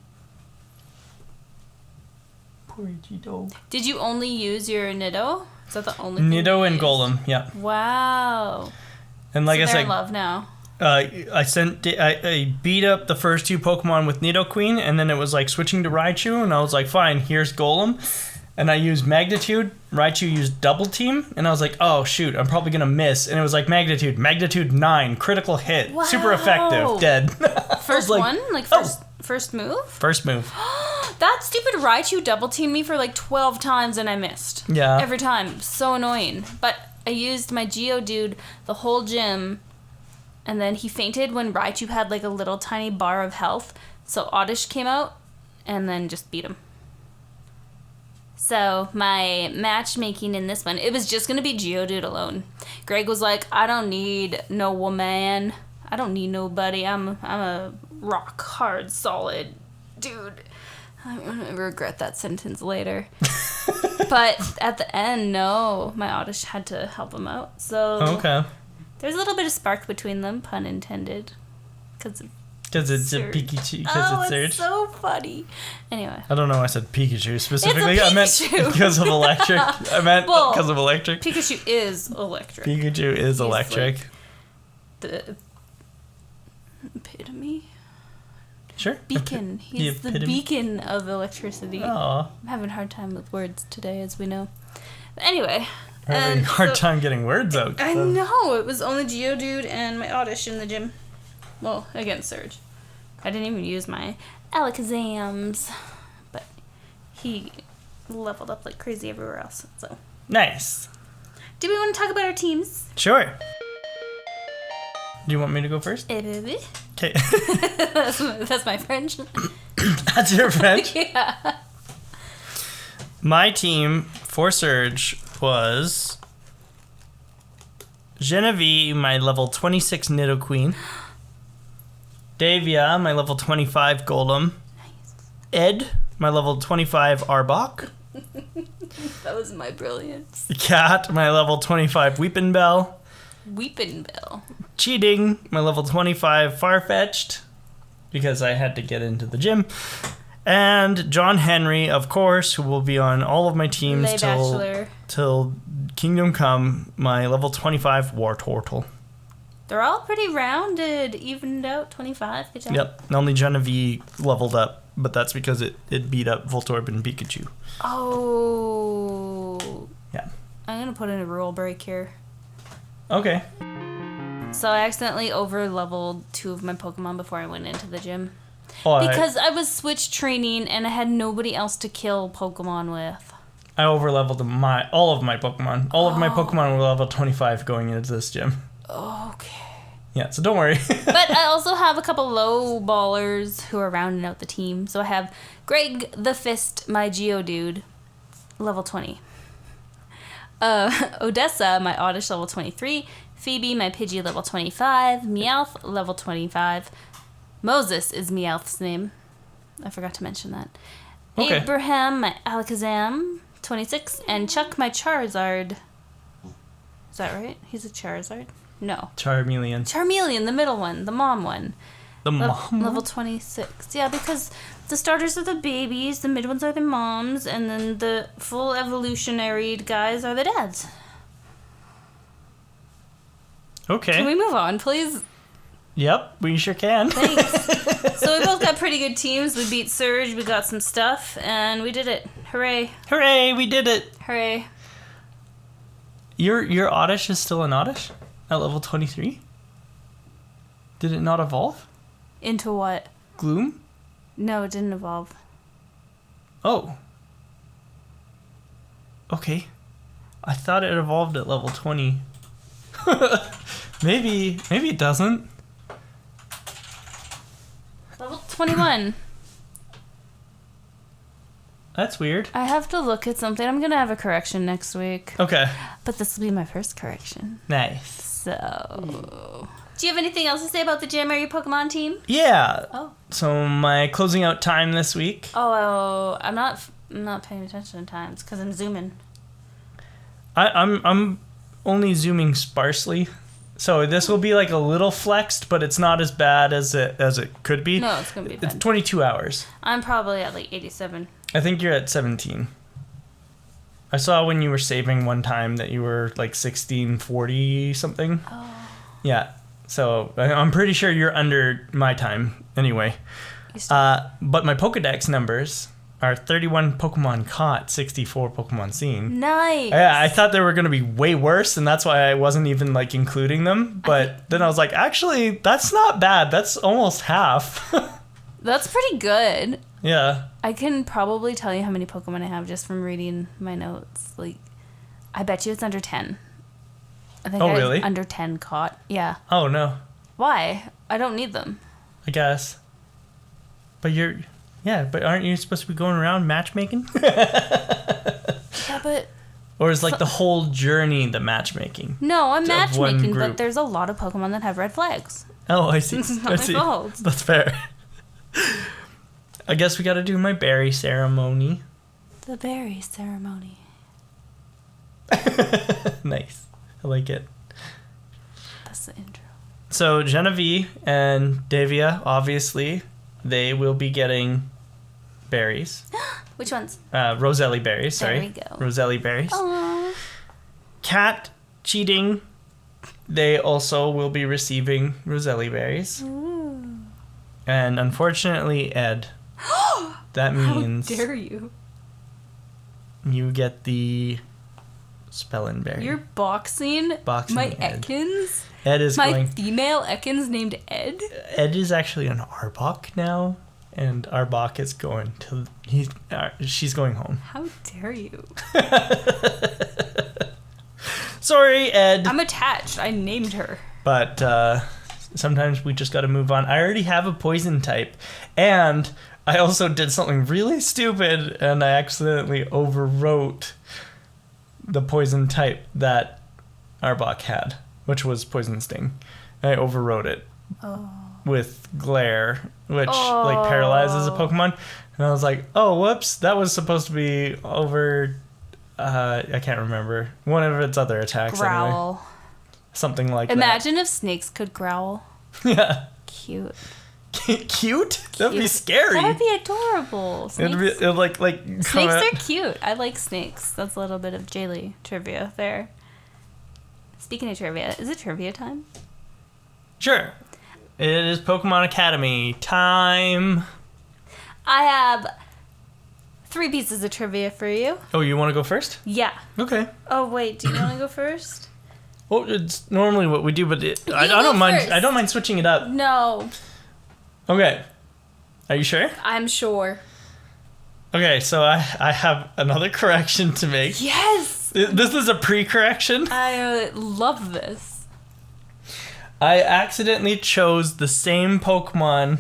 Poor Cheeto. Did you only use your Nido? Is that the only thing Nido and Golem, yeah. Wow. And like so I said, in love now. I beat up the first 2 Pokemon with Nidoqueen, and then it was like switching to Raichu, and I was like, fine, here's Golem. And I used Magnitude. Raichu used Double Team. And I was like, oh, shoot, I'm probably going to miss. And it was like Magnitude. Magnitude 9. Critical hit. Wow. Super effective. Dead. First like, one? Like first move? First move. That stupid Raichu double teamed me for like 12 times and I missed. Yeah. Every time. So annoying. But I used my Geodude the whole gym. And then he fainted when Raichu had like a little tiny bar of health. So Oddish came out and then just beat him. So my matchmaking in this one, it was just going to be Geodude alone. Greg was like, I don't need no woman. I don't need nobody. I'm a rock hard solid dude. I'm going to regret that sentence later. But at the end, no, my Oddish had to help him out. So Okay. there's a little bit of spark between them, pun intended. Because it's Surge. a Pikachu. Because Oh, it's Surge. it's so funny. Anyway. I don't know why I said Pikachu specifically. It's a I meant Pikachu. because of electric. I meant Well, because of electric. Pikachu is electric. Pikachu is He's electric. like the epitome? Sure. Beacon. He's the epitome. beacon of electricity. Aw. I'm having a hard time with words today, as we know. But anyway. Having a hard time getting words out. I so. know. It was only Geodude and my Oddish in the gym. Well, against Surge. I didn't even use my Alakazams. But he leveled up like crazy everywhere else. So, Nice. do we want to talk about our teams? Sure. Do you want me to go first? That's Okay. my French. That's your French? Yeah. My team for Surge was Genevieve, my level 26 Nidoqueen. Davia, my level 25 Golem. Ed, my level 25 Arbok. That was my brilliance. Cat, my level 25 Weepinbell. Weepinbell. Cheating, my level 25 Farfetch'd, because I had to get into the gym. And John Henry, of course, who will be on all of my teams Lay Bachelor. till Kingdom Come, my level 25 Wartortle. They're all pretty rounded, evened out, 25. Good job. Yep, only Genevieve leveled up, but that's because it beat up Voltorb and Pikachu. Oh. Yeah. I'm going to put in a rule break here. Okay. So I accidentally over-leveled 2 of my Pokemon before I went into the gym. Oh, Because I was switch training and I had nobody else to kill Pokemon with. I overleveled all of my Pokemon. All of my Pokemon were level 25 going into this gym. Okay. Yeah, so don't worry. But I also have a couple low ballers who are rounding out the team. So I have Greg the Fist, my Geodude, level 20. Odessa, my Oddish, level 23. Phoebe, my Pidgey, level 25. Meowth, level 25. Moses is Meowth's name. I forgot to mention that. Okay. Abraham, my Alakazam, 26. And Chuck, my Charizard. Is that right? He's a Charizard? No. Charmeleon. Charmeleon, the middle one, the mom one. The mom? Level 26. Yeah, because the starters are the babies, the mid ones are the moms, and then the full evolutionary guys are the dads. Okay. Can we move on, please? Yep, we sure can. Thanks. So we both got pretty good teams. We beat Surge, we got some stuff, and we did it. Hooray. Hooray, we did it. Hooray. Your Oddish is still an Oddish at level 23? Did it not evolve? Into what? Gloom? No, it didn't evolve. Oh. Okay. I thought it evolved at level 20. Maybe it doesn't. Level 21. That's weird. I have to look at something. I'm going to have a correction next week. Okay. But this will be my first correction. Nice. So, do you have anything else to say about the gym or your Pokemon team? Yeah. Oh. So my closing out time this week. Oh, I'm not paying attention to times because I'm zooming. I'm only zooming sparsely. So this will be like a little flexed, but it's not as bad as it could be. No, it's gonna be It's bad. 22 hours. I'm probably at like 87. I think you're at 17. I saw when you were saving one time that you were like 1640 something. Oh. Yeah. So I'm pretty sure you're under my time anyway. You still- But my Pokedex numbers our 31 Pokemon caught, 64 Pokemon seen. Nice. Yeah, I thought they were going to be way worse, and that's why I wasn't even like including them. But then I was like, actually, that's not bad. That's almost half. That's pretty good. Yeah. I can probably tell you how many Pokemon I have just from reading my notes. Like, I bet you it's under 10. I think really? Under 10 caught. Yeah. Oh, no. Why? I don't need them. I guess. But but aren't you supposed to be going around matchmaking? Yeah, but... Or is like the whole journey the matchmaking? No, I'm Of one matchmaking, group. but there's a lot of Pokemon that have red flags. Oh, I see. This is not I my see. fault. That's fair. I guess we got to do my berry ceremony. The berry ceremony. Nice. I like it. That's the intro. So Genevieve and Davia, obviously, they will be getting berries. Which ones? Roselli berries, sorry. There we go. Roselli berries. Aww. Cat cheating. They also will be receiving Roselli berries. Ooh. And unfortunately, Ed, that means How dare you? you get the Spellin berry. You're boxing my Ed. Ekans? Ed is My going. female Ekans named Ed? Ed is actually an Arbok now, and Arbok is going to. She's going home. How dare you? Sorry, Ed. I'm attached. I named her. But sometimes we just got to move on. I already have a poison type, and I also did something really stupid, and I accidentally overwrote the poison type that Arbok had, which was Poison Sting. I overwrote it with Glare, which like paralyzes a Pokemon. And I was like, oh, whoops, that was supposed to be over... I can't remember. One of its other attacks anyway. Growl. Something like Imagine if snakes could growl. that. Yeah. Cute. Cute? That'd be scary. That'd be adorable. Snakes, It'd like snakes are cute. I like snakes. That's a little bit of Jaylee trivia there. Speaking of trivia, is it trivia time? Sure. It is Pokemon Academy time. I have 3 pieces of trivia for you. Oh, you want to go first? Yeah. Okay. Oh, wait. Do you want to go first? Well, it's normally what we do, but I go don't mind. first. I don't mind switching it up. No. Okay. Are you sure? I'm sure. Okay, so I have another correction to make. Yes. This is a pre-correction. I love this. I accidentally chose the same Pokemon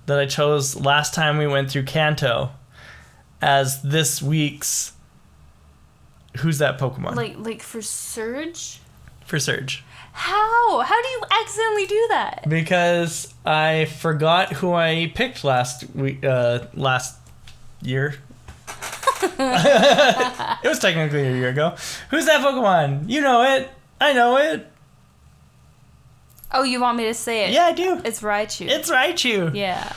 that I chose last time we went through Kanto as this week's Who's That Pokemon? Like for Surge? For Surge. How? How do you accidentally do that? Because I forgot who I picked last year. It was technically a year ago. Who's that Pokemon? You know it. I know it. Oh, you want me to say it? Yeah, I do. It's Raichu. It's Raichu. Yeah.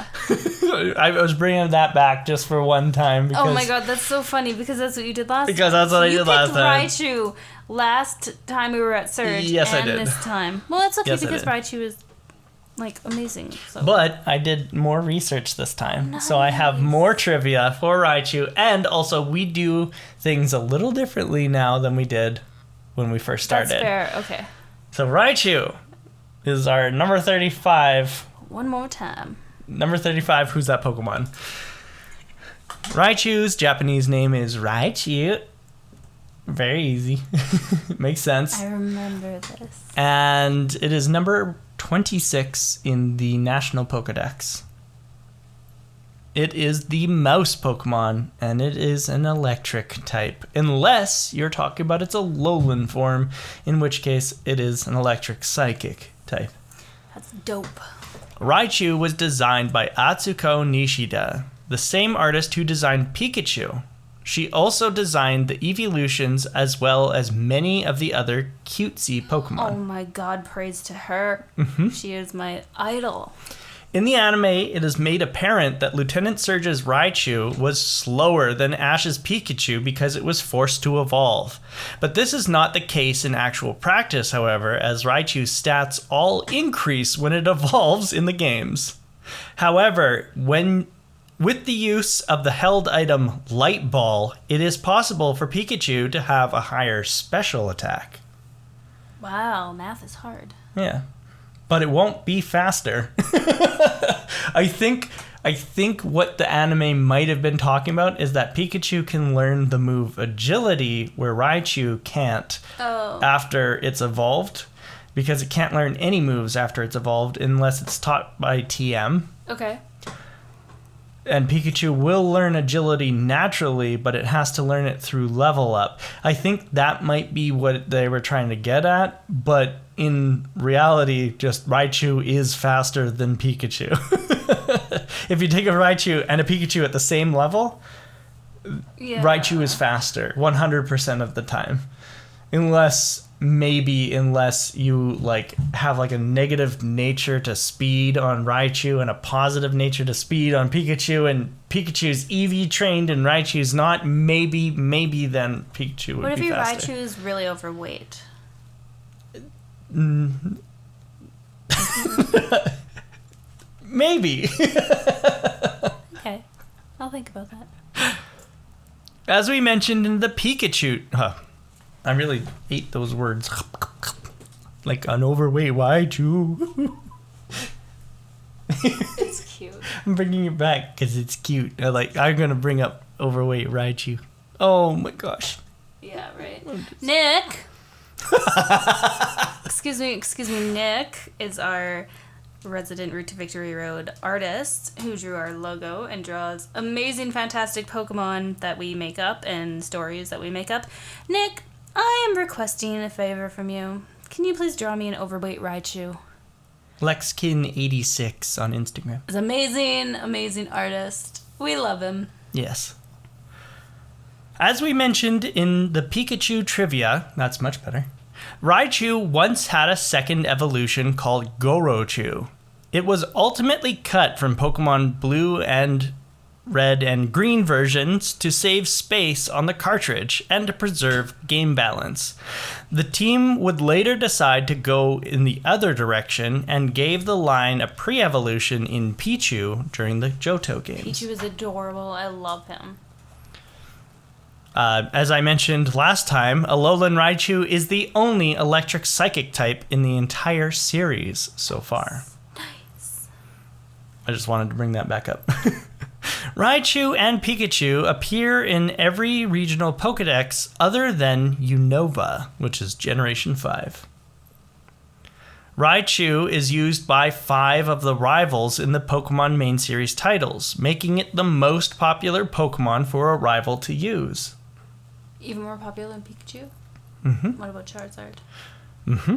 I was bringing that back just for one time. Because, Oh my god, that's so funny because that's what you did last time. Because that's what I did last time. You picked Raichu last time we were at Surge. Yes, I and did. this time. Well, that's okay Yes, I because did. Raichu is like amazing. So. But I did more research this time. So I have more trivia for Raichu. And also, we do things a little differently now than we did when we first started. That's fair. Okay. So Raichu is our number 35. One more time. Number 35, Who's That Pokemon? Raichu's Japanese name is Raichu. Very easy. Makes sense. I remember this. And it is number 26 in the National Pokedex. It is the mouse Pokemon, and it is an electric type. Unless you're talking about its Alolan form, in which case it is an electric psychic type. That's dope. Raichu was designed by Atsuko Nishida, the same artist who designed Pikachu. She also designed the evolutions as well as many of the other cutesy Pokemon. Oh my god, praise to her. She is my idol. In the anime, it is made apparent that Lieutenant Surge's Raichu was slower than Ash's Pikachu because it was forced to evolve. But this is not the case in actual practice, however, as Raichu's stats all increase when it evolves in the games. However, when With the use of the held item Light Ball, it is possible for Pikachu to have a higher special attack. Wow, math is hard. Yeah. But it won't be faster. I think what the anime might have been talking about is that Pikachu can learn the move Agility where Raichu can't after it's evolved, because it can't learn any moves after it's evolved unless it's taught by TM. Okay. And Pikachu will learn Agility naturally, but it has to learn it through level up. I think that might be what they were trying to get at, but in reality, just Raichu is faster than Pikachu. If you take a Raichu and a Pikachu at the same level, Raichu is faster 100% of the time. Unless you like have like a negative nature to speed on Raichu and a positive nature to speed on Pikachu, and Pikachu's EV trained and Raichu's not, maybe then Pikachu would be faster. What if your Raichu is really overweight? Maybe. Okay, I'll think about that. As we mentioned in the Pikachu... I really ate those words. Like an overweight Raichu. It's cute. I'm bringing it back because it's cute. I'm going to bring up overweight Raichu. Oh my gosh. Yeah, right. Nick! Excuse me, Nick is our resident Route to Victory Road artist who drew our logo and draws amazing, fantastic Pokemon that we make up and stories that we make up. Nick, I am requesting a favor from you. Can you please draw me an overweight Raichu? Lexkin86 on Instagram. He's amazing, amazing artist. We love him. Yes. As we mentioned in the Pikachu trivia, that's much better, Raichu once had a second evolution called Gorochu. It was ultimately cut from Pokemon Blue and Red and Green versions to save space on the cartridge and to preserve game balance. The team would later decide to go in the other direction and gave the line a pre-evolution in Pichu during the Johto games. Pichu is adorable. I love him. As I mentioned last time, Alolan Raichu is the only electric psychic type in the entire series so far. Nice. I just wanted to bring that back up. Raichu and Pikachu appear in every regional Pokedex other than Unova, which is Generation 5. Raichu is used by 5 of the rivals in the Pokemon main series titles, making it the most popular Pokemon for a rival to use. Even more popular than Pikachu? Mm-hmm. What about Charizard? Mm-hmm.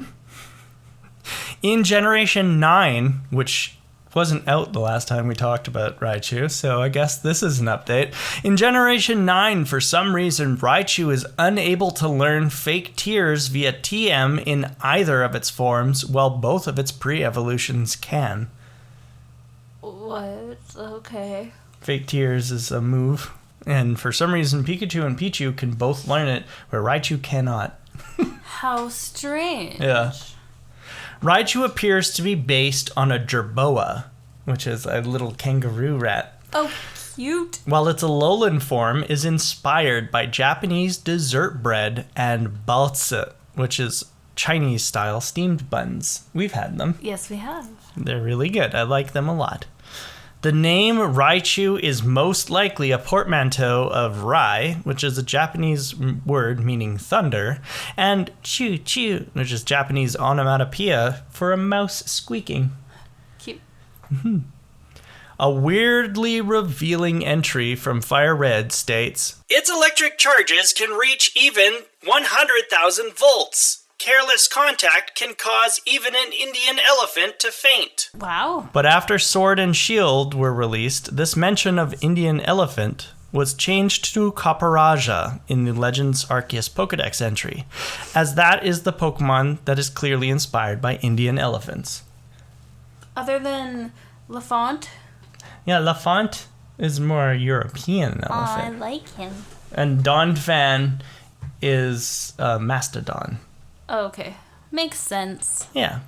In Generation 9, which wasn't out the last time we talked about Raichu, so I guess this is an update. In Generation 9, for some reason, Raichu is unable to learn Fake Tears via TM in either of its forms, while both of its pre-evolutions can. What? Okay. Fake Tears is a move, and for some reason, Pikachu and Pichu can both learn it, where Raichu cannot. How strange. Yeah. Raichu appears to be based on a jerboa, which is a little kangaroo rat. Oh, cute. While its Alolan form is inspired by Japanese dessert bread and balzi, which is Chinese-style steamed buns. We've had them. Yes, we have. They're really good. I like them a lot. The name Raichu is most likely a portmanteau of Rai, which is a Japanese word meaning thunder, and Chu-Chu, which is Japanese onomatopoeia for a mouse squeaking. Cute. Mm-hmm. A weirdly revealing entry from Fire Red states, "Its electric charges can reach even 100,000 volts. Careless contact can cause even an Indian elephant to faint." Wow. But after Sword and Shield were released, this mention of Indian elephant was changed to Copperajah in the Legends Arceus Pokedex entry, as that is the Pokemon that is clearly inspired by Indian elephants. Other than Lafont? Yeah, Lafont is more European elephant. I like him. And Donphan is Mastodon. Oh, okay. Makes sense. Yeah.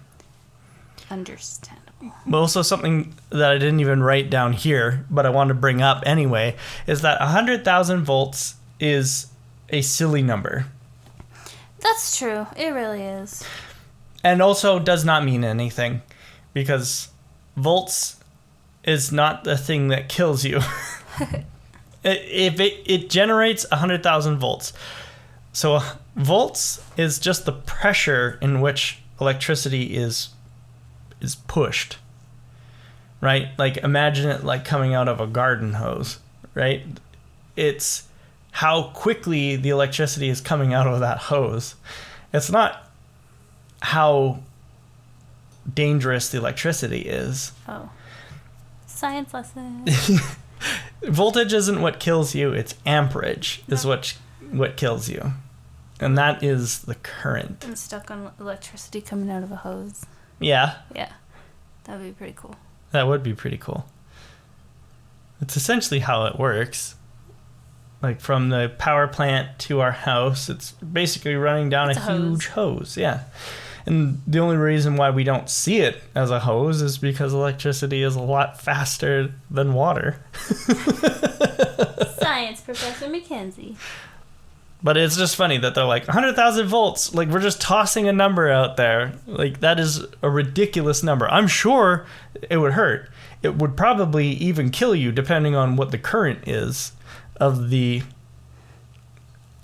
Understandable. But also something that I didn't even write down here, but I want to bring up anyway, is that 100,000 volts is a silly number. That's true. It really is. And also does not mean anything, because volts is not the thing that kills you. It generates 100,000 volts. So volts is just the pressure in which electricity is pushed, right? Like imagine it like coming out of a garden hose, right? It's how quickly the electricity is coming out of that hose. It's not how dangerous the electricity is. Oh. Science lesson. Voltage isn't what kills you, it's amperage is what kills you. And that is the current. I'm stuck on electricity coming out of a hose. Yeah. Yeah. That would be pretty cool. That would be pretty cool. It's essentially how it works. Like from the power plant to our house, it's basically running down a huge hose. Yeah. And the only reason why we don't see it as a hose is because electricity is a lot faster than water. Science Professor Mackenzie. But it's just funny that they're like 100,000 volts. Like we're just tossing a number out there. Like that is a ridiculous number. I'm sure it would hurt. It would probably even kill you depending on what the current is of the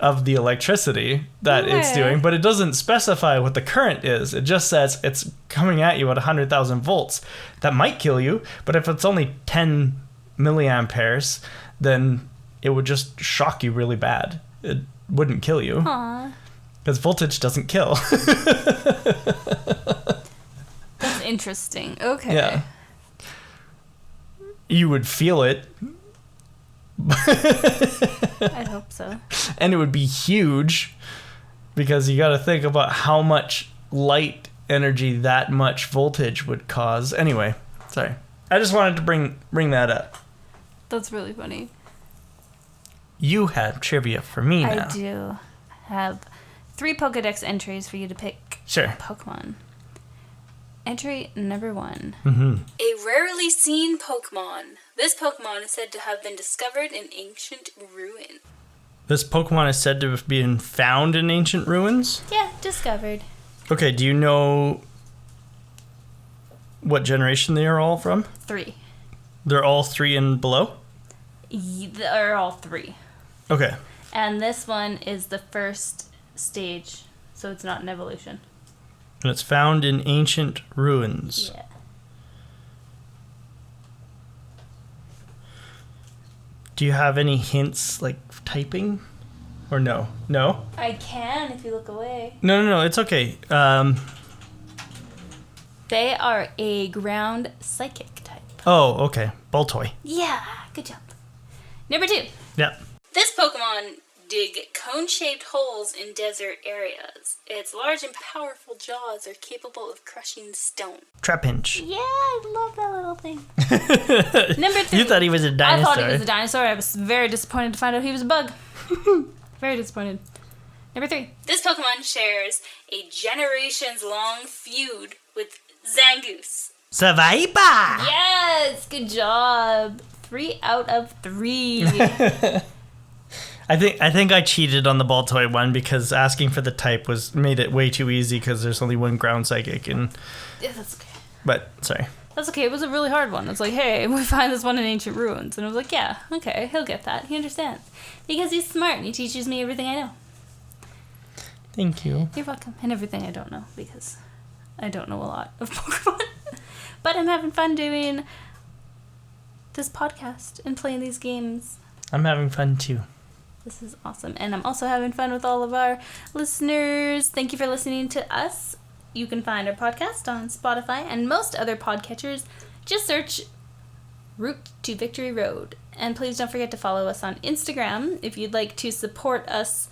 electricity that it's doing, but it doesn't specify what the current is. It just says it's coming at you at 100,000 volts. That might kill you, but if it's only 10 milliamperes, then it would just shock you really bad. It wouldn't kill you. Aww. Because voltage doesn't kill. That's interesting. Okay. Yeah. You would feel it. I hope so. And it would be huge because you got to think about how much light energy that much voltage would cause. Anyway, sorry. I just wanted to bring that up. That's really funny. You have trivia for me now. I do have 3 Pokedex entries for you to pick. Sure. Pokemon. Entry number 1. Mm-hmm. A rarely seen Pokemon. This Pokemon is said to have been discovered in ancient ruin. This Pokemon is said to have been found in ancient ruins? Yeah, discovered. Okay, do you know what generation they are all from? 3. They're all 3 and below? They're all 3. Okay. And this one is the first stage, so it's not an evolution. And it's found in ancient ruins. Yeah. Do you have any hints, like typing? Or no? No? I can if you look away. No, it's okay. They are a ground psychic type. Oh, okay. Baltoy. Yeah, good job. Number 2. Yep. This Pokemon dig cone-shaped holes in desert areas. Its large and powerful jaws are capable of crushing stone. Trapinch. Yeah, I love that little thing. Number 3. You thought he was a dinosaur. I thought he was a dinosaur. I was very disappointed to find out he was a bug. Very disappointed. Number 3. This Pokemon shares a generations-long feud with Zangoose. Survivor! Yes! Good job. 3 out of 3. I think I cheated on the Baltoy one because asking for the type made it way too easy because there's only one ground psychic and. Yeah, that's okay. But sorry. That's okay. It was a really hard one. It's like, hey, we find this one in ancient ruins, and I was like, yeah, okay, he'll get that. He understands because he's smart and he teaches me everything I know. Thank you. You're welcome, and everything I don't know because I don't know a lot of Pokemon, but I'm having fun doing this podcast and playing these games. I'm having fun too. This is awesome. And I'm also having fun with all of our listeners. Thank you for listening to us. You can find our podcast on Spotify and most other podcatchers. Just search Route to Victory Road. And please don't forget to follow us on Instagram. If you'd like to support us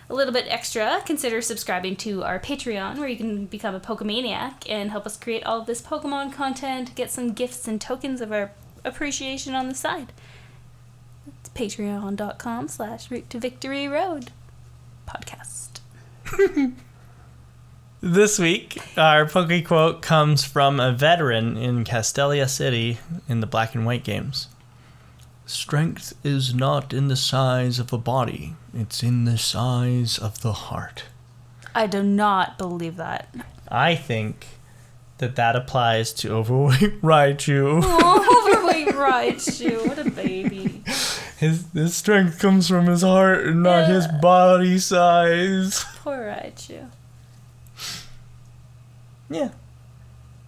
a little bit extra, consider subscribing to our Patreon, where you can become a Pokemaniac and help us create all of this Pokemon content, get some gifts and tokens of our appreciation on the side. Patreon.com/Route to Victory Road podcast. This week, our Poke Quote comes from a veteran in Castelia City in the Black and White games. Strength is not in the size of a body. It's in the size of the heart. I do not believe that. I think that applies to Overweight Raichu. Oh, Overweight Raichu. What a baby. His strength comes from his heart and not his body size. Poor Raichu. Yeah.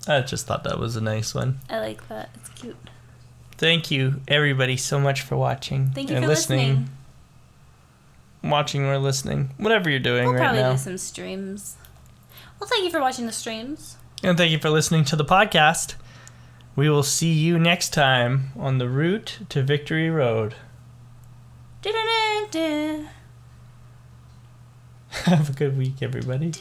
I just thought that was a nice one. I like that. It's cute. Thank you, everybody, so much for watching. Thank you for listening. Watching or listening. Whatever you're doing right now. We'll probably do some streams. Well, thank you for watching the streams. And thank you for listening to the podcast. We will see you next time on the route to Victory Road. Have a good week, everybody.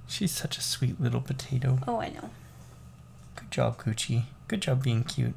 She's such a sweet little potato. Oh, I know. Good job, Coochie. Good job being cute.